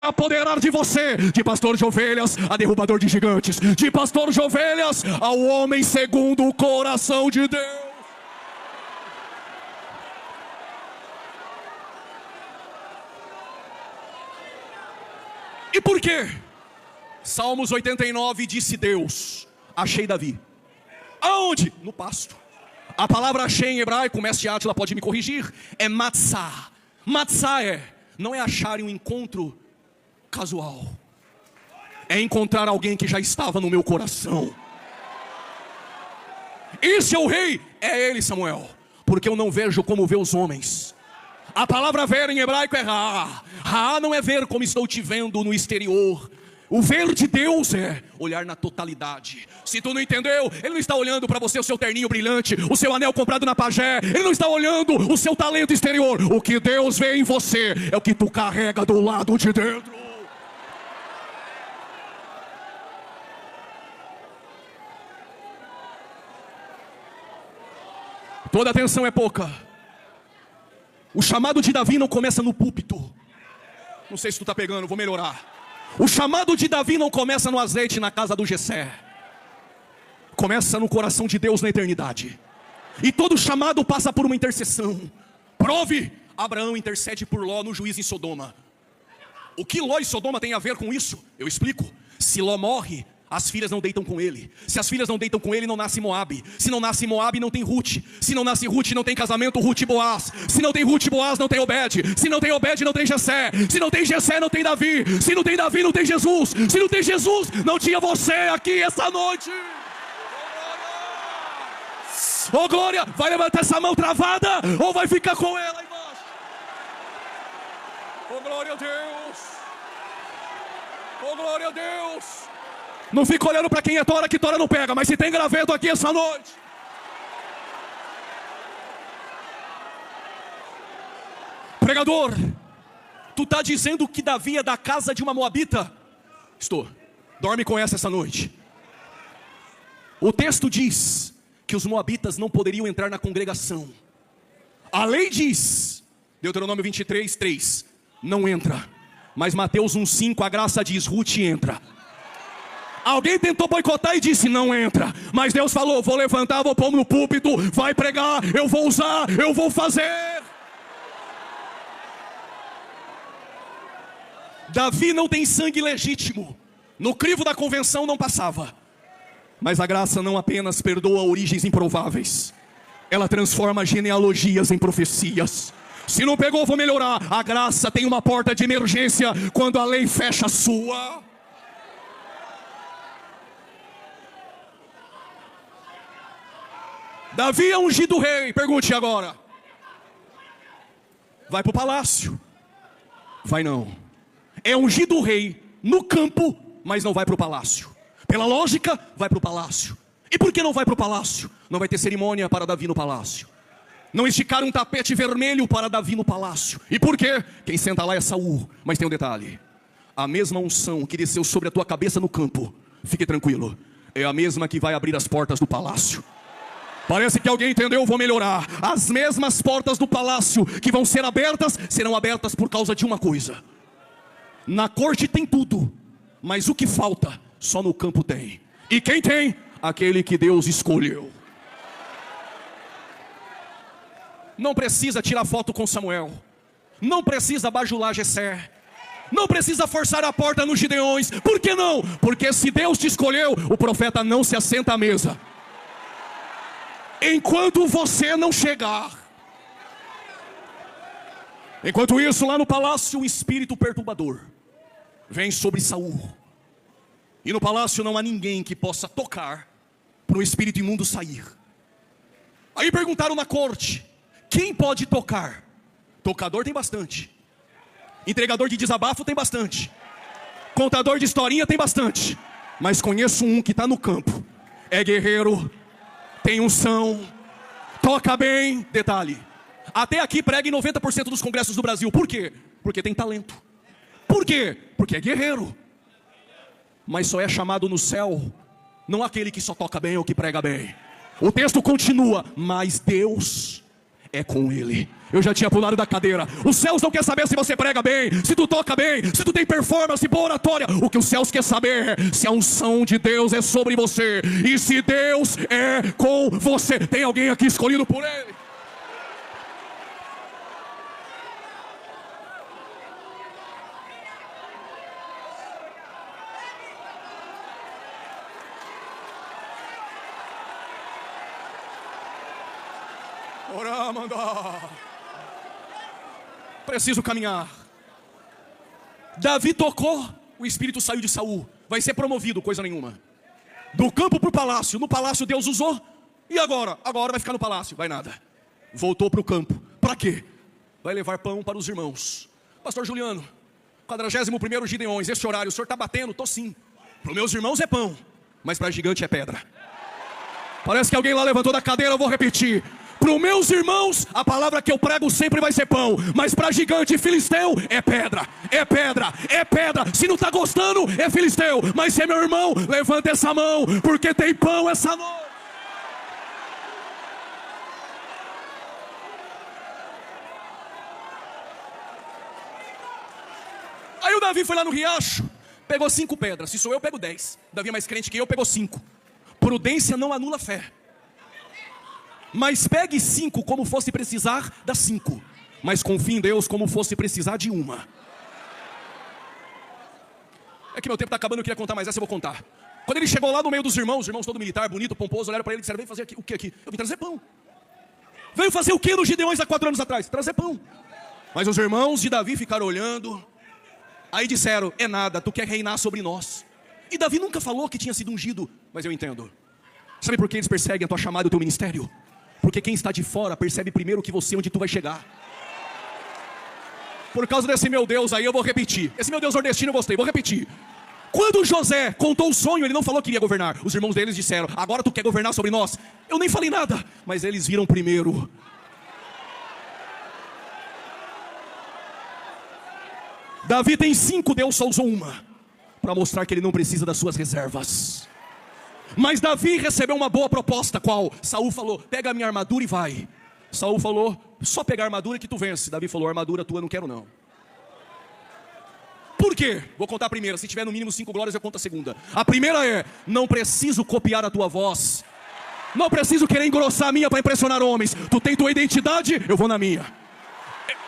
apoderar de você, de pastor de ovelhas a derrubador de gigantes, de pastor de ovelhas ao homem segundo o coração de Deus. E por quê? Salmos 89 disse Deus: achei Davi. Aonde? No pasto. A palavra achei em hebraico, o mestre Átila pode me corrigir, é matzah. Matzah não é achar em um encontro casual, é encontrar alguém que já estava no meu coração. Esse é o rei, é ele, Samuel, porque eu não vejo como vê os homens. A palavra ver em hebraico é ra. Ra não é ver como estou te vendo no exterior. O ver de Deus é olhar na totalidade. Se tu não entendeu, Ele não está olhando para você o seu terninho brilhante, o seu anel comprado na Pajé. Ele não está olhando o seu talento exterior. O que Deus vê em você é o que tu carrega do lado de dentro. Toda atenção é pouca. O chamado de Davi não começa no púlpito. Não sei se tu está pegando, vou melhorar. O chamado de Davi não começa no azeite na casa do Jessé. Começa no coração de Deus na eternidade. E todo chamado passa por uma intercessão. Prove, Abraão intercede por Ló no juízo em Sodoma. O que Ló e Sodoma tem a ver com isso? Eu explico. Se Ló morre, as filhas não deitam com ele. Se as filhas não deitam com ele, não nasce Moabe. Se não nasce Moabe, não tem Ruth. Se não nasce Ruth, não tem casamento Ruth e Boaz. Se não tem Ruth e Boaz, não tem Obed. Se não tem Obed, não tem Jessé. Se não tem Jessé, não tem Davi. Se não tem Davi, não tem Jesus. Se não tem Jesus, não tinha você aqui essa noite. Oh glória, vai levantar essa mão travada ou vai ficar com ela embaixo? Oh glória a Deus. Oh glória a Deus. Não fica olhando para quem é tora, que tora não pega. Mas se tem graveto aqui essa noite. Pregador, tu está dizendo que Davi é da casa de uma moabita? Estou. Dorme com essa noite. O texto diz que os moabitas não poderiam entrar na congregação. A lei diz, Deuteronômio 23, 3, não entra. Mas Mateus 1,5, a graça diz, Ruth entra. Alguém tentou boicotar e disse, não entra. Mas Deus falou, vou levantar, vou pôr no púlpito, vai pregar, eu vou usar, eu vou fazer. Davi não tem sangue legítimo. No crivo da convenção não passava. Mas a graça não apenas perdoa origens improváveis, ela transforma genealogias em profecias. Se não pegou, vou melhorar. A graça tem uma porta de emergência quando a lei fecha a sua. Davi é ungido rei, pergunte agora. Vai para o palácio? Vai não. É ungido rei no campo, mas não vai para o palácio. Pela lógica, vai para o palácio. E por que não vai para o palácio? Não vai ter cerimônia para Davi no palácio. Não esticaram um tapete vermelho para Davi no palácio. E por quê? Quem senta lá é Saul. Mas tem um detalhe. A mesma unção que desceu sobre a tua cabeça no campo, fique tranquilo, é a mesma que vai abrir as portas do palácio. Parece que alguém entendeu, vou melhorar. As mesmas portas do palácio que vão ser abertas, serão abertas por causa de uma coisa. Na corte tem tudo, mas o que falta, só no campo tem. E quem tem? Aquele que Deus escolheu. Não precisa tirar foto com Samuel. Não precisa bajular Jessé. Não precisa forçar a porta nos Gideões. Por que não? Porque se Deus te escolheu, o profeta não se assenta à mesa enquanto você não chegar. Enquanto isso, lá no palácio, um espírito perturbador vem sobre Saul. E no palácio não há ninguém que possa tocar para o espírito imundo sair. Aí perguntaram na corte, quem pode tocar? Tocador tem bastante. Entregador de desabafo tem bastante. Contador de historinha tem bastante. Mas conheço um que está no campo. É guerreiro, tem unção, toca bem. Detalhe, até aqui prega em 90% dos congressos do Brasil. Por quê? Porque tem talento. Por quê? Porque é guerreiro. Mas só é chamado no céu não aquele que só toca bem ou que prega bem. O texto continua, mas Deus é com Ele. Eu já tinha pulado da cadeira. Os céus não quer saber se você prega bem, se tu toca bem, se tu tem performance, boa oratória. O que os céus quer saber é se a unção de Deus é sobre você e se Deus é com você. Tem alguém aqui escolhido por Ele? Preciso caminhar. Davi tocou, o espírito saiu de Saul. Vai ser promovido, coisa nenhuma. Do campo para o palácio. No palácio Deus usou. E agora? Agora vai ficar no palácio. Vai nada. Voltou para o campo. Para quê? Vai levar pão para os irmãos. Pastor Juliano, 41º Gideões, esse horário, o senhor está batendo? Tô sim. Para os meus irmãos é pão, mas para gigante é pedra. Parece que alguém lá levantou da cadeira, eu vou repetir. Para os meus irmãos, a palavra que eu prego sempre vai ser pão. Mas para gigante e filisteu, é pedra, é pedra, é pedra. Se não está gostando, é filisteu. Mas se é meu irmão, levanta essa mão, porque tem pão essa noite. Aí o Davi foi lá no riacho, pegou 5 pedras. Se sou eu, pego 10. Davi é mais crente que eu, pegou 5. Prudência não anula fé. Mas pegue 5 como fosse precisar das 5. Mas confie em Deus como fosse precisar de uma. É que meu tempo está acabando, eu queria contar, mas essa eu vou contar. Quando ele chegou lá no meio dos irmãos, os irmãos todo militar, bonito, pomposo, olharam para ele e disseram: vem fazer aqui, o que aqui? Eu vim trazer pão. Veio fazer o que nos Gideões há 4 anos atrás? Trazer pão. Mas os irmãos de Davi ficaram olhando. Aí disseram: é nada, tu quer reinar sobre nós. E Davi nunca falou que tinha sido ungido. Mas eu entendo. Sabe por que eles perseguem a tua chamada e o teu ministério? Porque quem está de fora percebe primeiro que você onde tu vai chegar. Por causa desse meu Deus aí, eu vou repetir. Esse meu Deus nordestino eu gostei, vou repetir. Quando José contou o sonho, ele não falou que iria governar. Os irmãos deles disseram: agora tu quer governar sobre nós? Eu nem falei nada, mas eles viram primeiro. Davi tem 5, Deus só usou uma, para mostrar que ele não precisa das suas reservas. Mas Davi recebeu uma boa proposta. Qual? Saul falou: pega a minha armadura e vai. Saul falou: só pegar a armadura que tu vence. Davi falou: armadura tua eu não quero não. Por quê? Vou contar a primeira. Se tiver no mínimo 5 glórias, eu conto a segunda. A primeira é: não preciso copiar a tua voz. Não preciso querer engrossar a minha para impressionar homens. Tu tem tua identidade, eu vou na minha.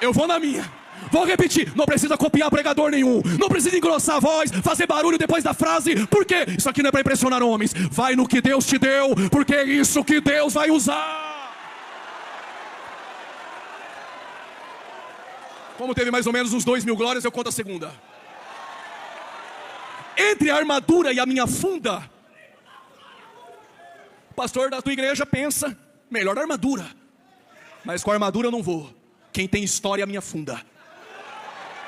Eu vou na minha. Vou repetir, não precisa copiar pregador nenhum. Não precisa engrossar a voz, fazer barulho depois da frase. Por quê? Isso aqui não é para impressionar homens. Vai no que Deus te deu, porque é isso que Deus vai usar. Como teve mais ou menos uns 2.000 glórias, eu conto a segunda. Entre a armadura e a minha funda, o pastor da tua igreja pensa: melhor a armadura. Mas com a armadura eu não vou. Quem tem história é a minha funda.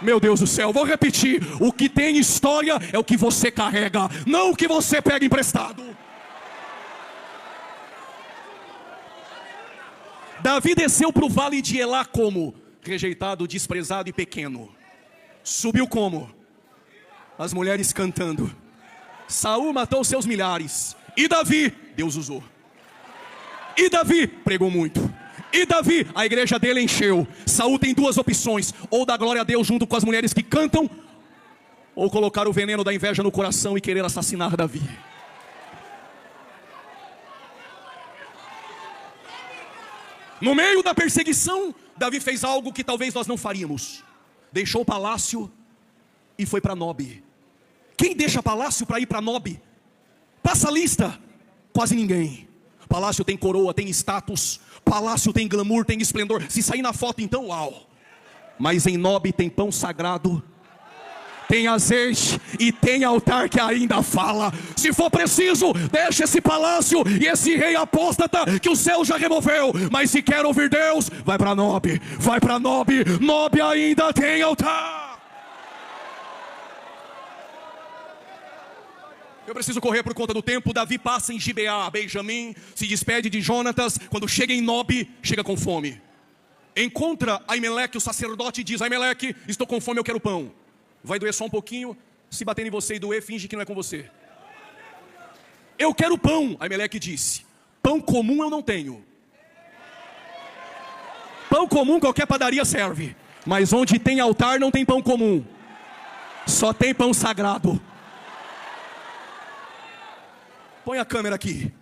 Meu Deus do céu, vou repetir. O que tem história é o que você carrega, não o que você pega emprestado. Davi desceu para o vale de Elá como? Rejeitado, desprezado e pequeno. Subiu como? As mulheres cantando. Saul matou seus milhares. E Davi, Deus usou. E Davi, pregou muito. E Davi, a igreja dele encheu. Saul tem 2 opções: ou dar glória a Deus junto com as mulheres que cantam, ou colocar o veneno da inveja no coração e querer assassinar Davi. No meio da perseguição, Davi fez algo que talvez nós não faríamos. Deixou o palácio e foi para Nob. Quem deixa palácio para ir para Nob? Passa a lista. Quase ninguém. Palácio tem coroa, tem status. Palácio tem glamour, tem esplendor. Se sair na foto então, uau. Mas em Nob tem pão sagrado, tem azeite e tem altar que ainda fala. Se for preciso, deixa esse palácio e esse rei apóstata que o céu já removeu. Mas se quer ouvir Deus, vai para Nob. Vai para Nob. Nob ainda tem altar. Eu preciso correr por conta do tempo. Davi passa em Gibeá, Benjamim, se despede de Jonatas. Quando chega em Nob, chega com fome. Encontra Aimeleque, o sacerdote, e diz: Aimeleque, estou com fome, eu quero pão. Vai doer só um pouquinho. Se bater em você e doer, finge que não é com você. Eu quero pão, Aimeleque disse. Pão comum eu não tenho. Pão comum qualquer padaria serve, mas onde tem altar não tem pão comum, só tem pão sagrado. Põe a câmera aqui.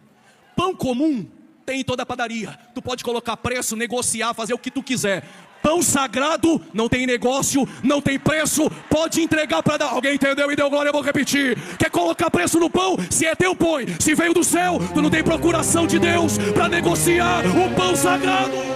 Pão comum tem em toda a padaria. Tu pode colocar preço, negociar, fazer o que tu quiser. Pão sagrado não tem negócio, não tem preço. Pode entregar para dar. Alguém entendeu e deu glória? Eu vou repetir. Quer colocar preço no pão? Se é teu, põe. Se veio do céu, tu não tem procuração de Deus para negociar o pão sagrado.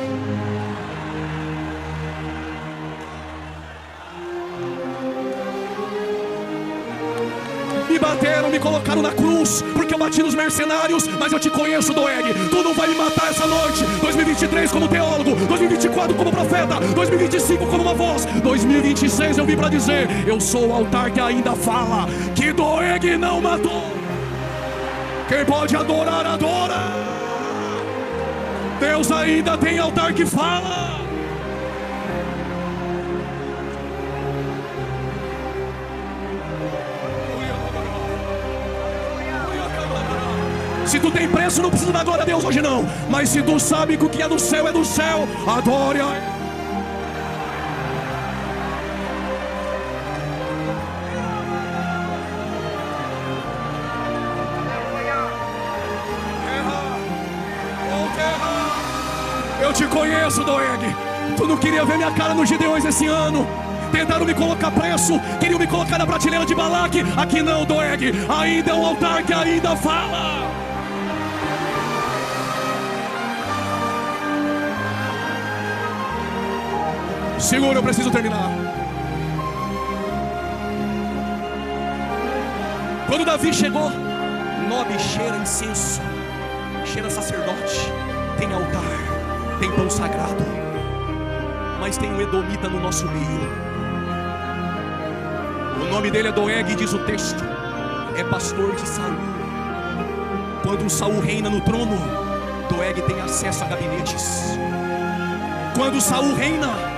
Me bateram, me colocaram na cruz, porque eu bati nos mercenários, mas eu te conheço, Doeg. Tu não vai me matar essa noite. 2023 como teólogo, 2024 como profeta, 2025 como uma voz, 2026 eu vim para dizer: eu sou o altar que ainda fala, que Doeg não matou. Quem pode adorar, adora. Deus ainda tem altar que fala. Se tu tem preço, não precisa dar glória a Deus hoje não. Mas se tu sabe que o que é do céu, adore. Eu te conheço, Doeg. Tu não queria ver minha cara nos Gideões esse ano. Tentaram me colocar preço, queriam me colocar na prateleira de Balaque. Aqui não, Doeg. Ainda é um altar que ainda fala. Segura, eu preciso terminar. Quando Davi chegou, Nob cheira incenso, cheira sacerdote, tem altar, tem pão sagrado, mas tem um edomita no nosso meio. O nome dele é Doeg, diz o texto, é pastor de Saul. Quando Saul reina no trono, Doeg tem acesso a gabinetes. Quando Saul reina,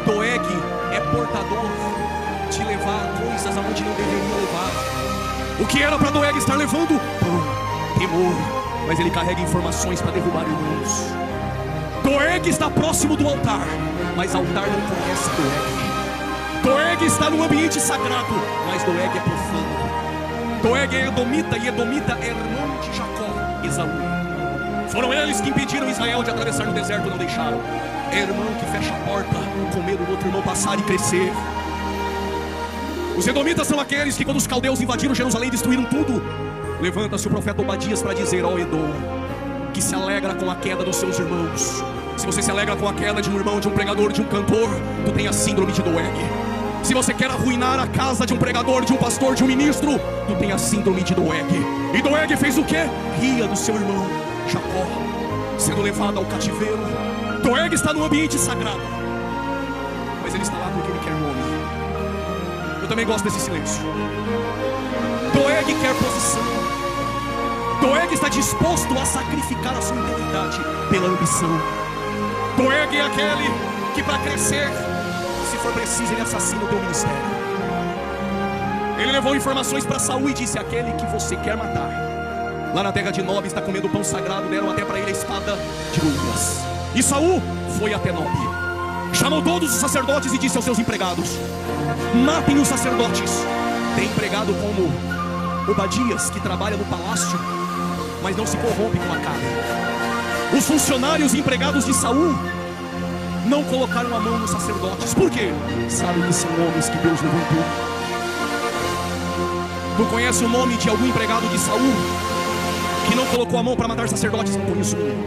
Doeg é portador de levar coisas aonde não deveria levar. O que era para Doeg estar levando? Pão, temor, mas ele carrega informações para derrubar irmãos. Doeg está próximo do altar, mas altar não conhece Doeg. Doeg está no ambiente sagrado, mas Doeg é profano. Doeg é edomita, e edomita é irmão de Jacó, Esaú. Foram eles que impediram Israel de atravessar no deserto, não deixaram. É irmão que fecha a porta com medo do outro irmão passar e crescer. Os edomitas são aqueles que, quando os caldeus invadiram Jerusalém e destruíram tudo, levanta-se o profeta Obadias para dizer: ó Edom, que se alegra com a queda dos seus irmãos. Se você se alegra com a queda de um irmão, de um pregador, de um cantor, tu tem a síndrome de Doeg. Se você quer arruinar a casa de um pregador, de um pastor, de um ministro, tu tem a síndrome de Doeg. E Doeg fez o quê? Ria do seu irmão Jacó, sendo levado ao cativeiro. Doeg está no ambiente sagrado, mas ele está lá porque ele quer nome. Eu também gosto desse silêncio. Doeg quer posição. Doeg está disposto a sacrificar a sua integridade pela ambição. Doeg é aquele que, para crescer, se for preciso, ele assassina o teu ministério. Ele levou informações para Saul e disse: aquele que você quer matar, lá na terra de Nob, está comendo o pão sagrado. Deram até para ele a espada de Urias. E Saul foi até Nob, chamou todos os sacerdotes e disse aos seus empregados: matem os sacerdotes. Tem empregado como Obadias, que trabalha no palácio, mas não se corrompe com a carne. Os funcionários e empregados de Saul não colocaram a mão nos sacerdotes. Por quê? Sabem que são homens que Deus levantou. Tu conhece o nome de algum empregado de Saul que não colocou a mão para matar sacerdotes? Não conheço nenhum.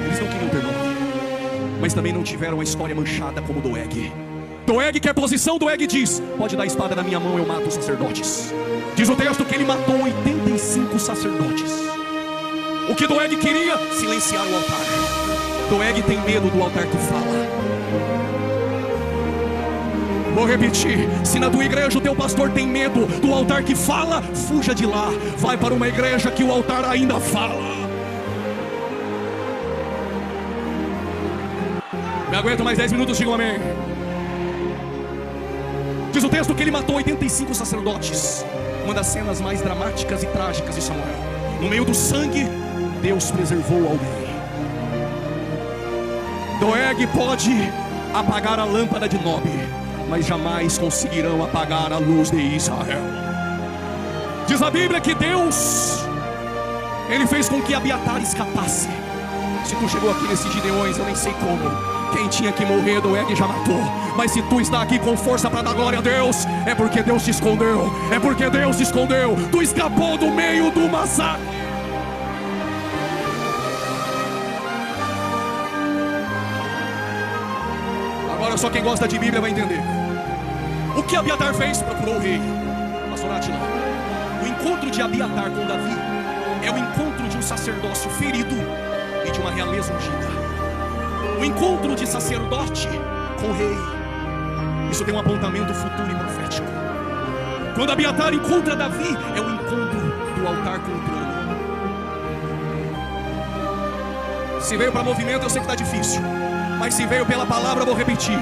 Eles não queriam ter nome, mas também não tiveram a história manchada como Doeg. Doeg quer posição. Doeg diz: pode dar a espada na minha mão, eu mato os sacerdotes. Diz o texto que ele matou 85 sacerdotes. O que Doeg queria? Silenciar o altar. Doeg tem medo do altar que fala. Vou repetir: se na tua igreja o teu pastor tem medo do altar que fala, fuja de lá. Vai para uma igreja que o altar ainda fala. Me aguento mais 10 minutos, digam amém. Diz o texto que ele matou 85 sacerdotes. Uma das cenas mais dramáticas e trágicas de Samuel. No meio do sangue, Deus preservou alguém. Doeg pode apagar a lâmpada de Nob, mas jamais conseguirão apagar a luz de Israel. Diz a Bíblia que Deus, Ele fez com que Abiatar escapasse. Se tu chegou aqui nesses Gideões, eu nem sei como. Quem tinha que morrer, Doeg já matou. Mas se tu está aqui com força para dar glória a Deus, é porque Deus te escondeu. É porque Deus te escondeu. Tu escapou do meio do massacre. Agora só quem gosta de Bíblia vai entender. O que Abiatar fez? Procurou o rei. Pastor Átila, o encontro de Abiatar com Davi é o encontro de um sacerdócio ferido e de uma realeza ungida. O encontro de sacerdote com o rei, isso tem um apontamento futuro e profético. Quando Abiatar encontra Davi, é o encontro do altar com o trono. Se veio para movimento, eu sei que está difícil, mas se veio pela palavra, eu vou repetir.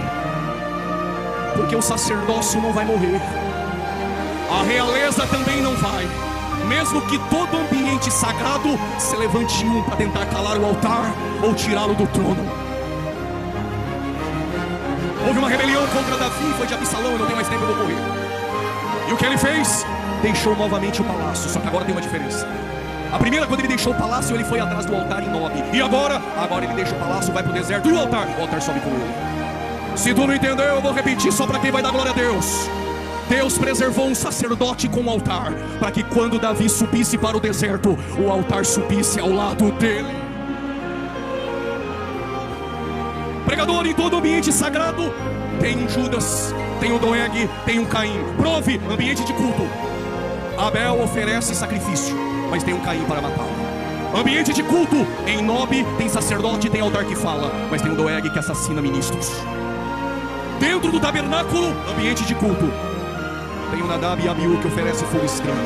Porque o sacerdócio não vai morrer, a realeza também não vai. Mesmo que todo ambiente sagrado se levante um para tentar calar o altar ou tirá-lo do trono. Houve uma rebelião contra Davi, foi de Absalão, eu não tenho mais tempo, eu vou correr. E o que ele fez? Deixou novamente o palácio, só que agora tem uma diferença. A primeira, quando ele deixou o palácio, ele foi atrás do altar em Nob. E agora ele deixa o palácio, vai para o deserto. E o altar sobe com ele. Se tu não entendeu, eu vou repetir só para quem vai dar glória a Deus. Deus preservou um sacerdote com o altar, para que quando Davi subisse para o deserto, o altar subisse ao lado dele. Pregador, em todo ambiente sagrado tem um Judas, tem um Doeg, tem um Caim. Prove, ambiente de culto, Abel oferece sacrifício, mas tem um Caim para matá-lo. Ambiente de culto, em Nob tem sacerdote, tem altar que fala, mas tem um Doeg que assassina ministros. Dentro do tabernáculo, ambiente de culto, tem o Nadab e Abiú que oferece fogo estranho.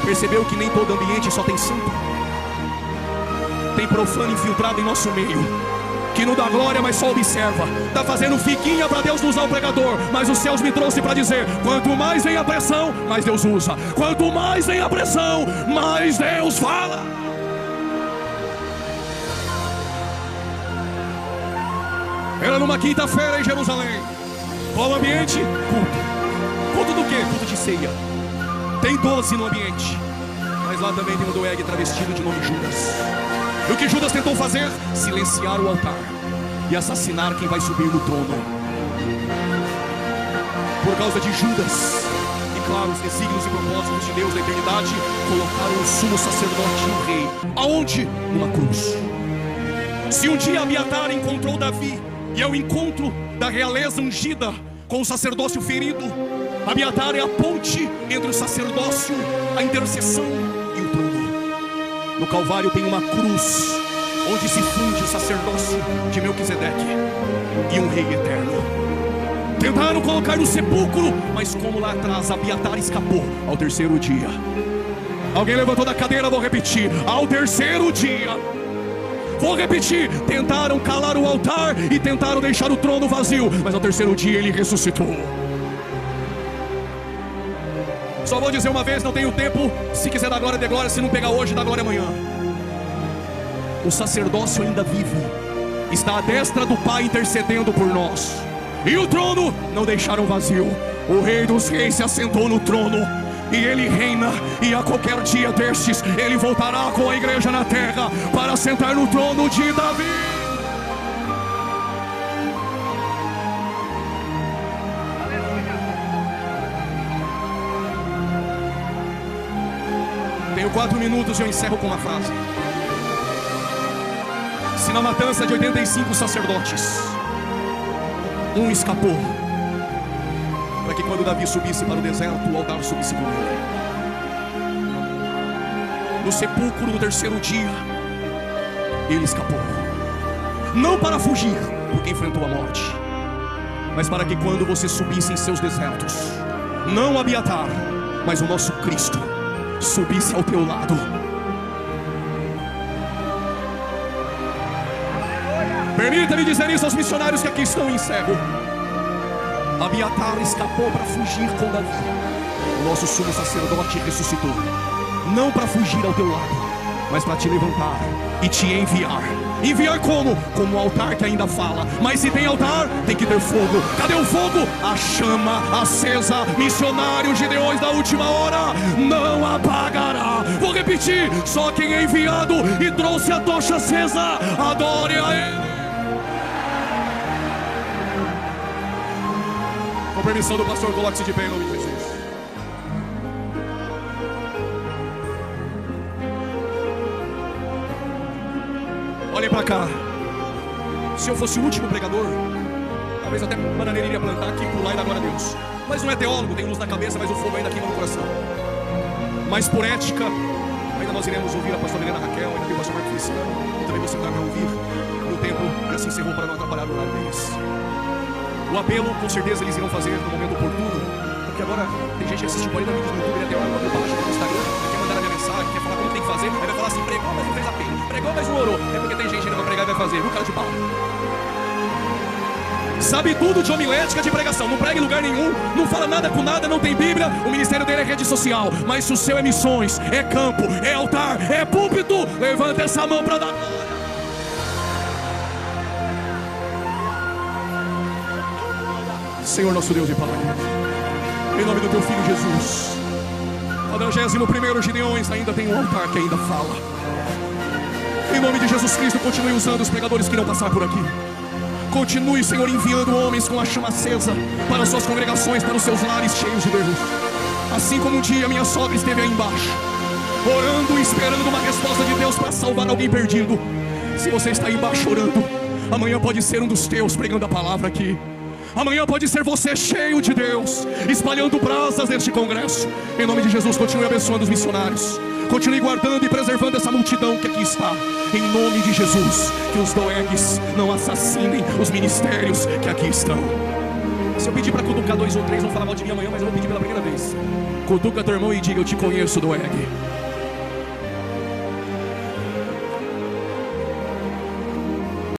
Percebeu que nem todo ambiente só tem santo? Tem profano infiltrado em nosso meio, que não dá glória, mas só observa. Está fazendo fiquinha para Deus usar o pregador, mas os céus me trouxe para dizer: quanto mais vem a pressão, mais Deus usa. Quanto mais vem a pressão, mais Deus fala. Era numa quinta-feira em Jerusalém. Qual ambiente? Culto. Culto do quê? Culto de ceia. Tem 12 no ambiente, mas lá também tem um Doeg travestido de nome Judas. E o que Judas tentou fazer? Silenciar o altar e assassinar quem vai subir no trono. Por causa de Judas, e claro, os desígnios e propósitos de Deus da eternidade, colocaram o sumo sacerdote e o rei. Aonde? Numa cruz. Se um dia Abiatar encontrou Davi, e é o encontro da realeza ungida com o sacerdócio ferido, Abiatar é a ponte entre o sacerdócio, a intercessão e o trono. No Calvário tem uma cruz, onde se funde o sacerdócio de Melquisedeque e um rei eterno. Tentaram colocar no sepulcro, mas como lá atrás Abiatar escapou ao terceiro dia. Alguém levantou da cadeira, vou repetir: ao terceiro dia. Vou repetir: tentaram calar o altar e tentaram deixar o trono vazio, mas ao terceiro dia ele ressuscitou. Só vou dizer uma vez, não tenho tempo. Se quiser dar glória, dê glória. Se não pegar hoje, dá glória amanhã. O sacerdócio ainda vive, está à destra do Pai intercedendo por nós. E o trono não deixaram vazio. O Rei dos Reis se assentou no trono, e Ele reina. E a qualquer dia destes Ele voltará com a igreja na terra para sentar no trono de Davi. Tenho 4 minutos e eu encerro com uma frase. Se na matança de 85 sacerdotes, um escapou, para que quando Davi subisse para o deserto, o altar subisse com ele. No sepulcro do terceiro dia, ele escapou. Não para fugir, porque enfrentou a morte, mas para que quando você subisse em seus desertos, não Abiatar, mas o nosso Cristo subisse ao teu lado. Permita-me dizer isso aos missionários que aqui estão em encerro. Abiatar escapou para fugir com Davi. O nosso sumo sacerdote ressuscitou, não para fugir ao teu lado, mas para te levantar e te enviar Enviar como? Como um altar que ainda fala. Mas se tem altar, tem que ter fogo. Cadê o fogo? A chama acesa. Missionários gideões da última hora não apagará. Vou repetir: só quem é enviado e trouxe a tocha acesa, adore a Ele. Com permissão do pastor, coloque-se de pé em nome de Jesus. Olhem para cá. Se eu fosse o último pregador, talvez até bananeira iria plantar aqui, pular e dar glória a Deus. Mas não é teólogo, tem luz na cabeça, mas o fogo ainda queima no coração. Mas por ética, ainda nós iremos ouvir a pastora Helena Raquel, ainda tem o pastor Marco Feliciano, e também você vai ouvir. E o tempo já se encerrou para não atrapalhar o horário deles. O apelo, com certeza, eles irão fazer no momento oportuno, porque agora tem gente que assiste 40 vídeos no YouTube, até hora uma bobagem no Instagram, quer mandar a minha mensagem, quer falar como tem que fazer, aí vai falar assim: pregou, mas não fez apelo, pregou, mas não orou. É porque tem gente ainda pra pregar e vai fazer, viu, cara de pau? Sabe tudo de homilética, de pregação, não prega em lugar nenhum, não fala nada com nada, não tem Bíblia. O ministério dele é rede social, mas se o seu é missões, é campo, é altar, é púlpito, levanta essa mão para dar glória. Senhor nosso Deus e Pai, em nome do teu Filho Jesus, a 41º Gideões ainda tem um altar que ainda fala. Em nome de Jesus Cristo, continue usando os pregadores que irão passar por aqui. Continue, Senhor, enviando homens com a chama acesa para as suas congregações, para os seus lares cheios de Deus. Assim como um dia minha sogra esteve aí embaixo, orando e esperando uma resposta de Deus para salvar alguém perdido. Se você está aí embaixo orando, amanhã pode ser um dos teus pregando a palavra aqui. Amanhã pode ser você cheio de Deus, espalhando brasas neste congresso. Em nome de Jesus, continue abençoando os missionários. Continue guardando e preservando essa multidão que aqui está. Em nome de Jesus, que os doegues não assassinem os ministérios que aqui estão. Se eu pedir para cutucar 2 ou 3, vão falar mal de mim amanhã, mas eu vou pedir pela primeira vez. Cutuca teu irmão e diga: eu te conheço, doegue.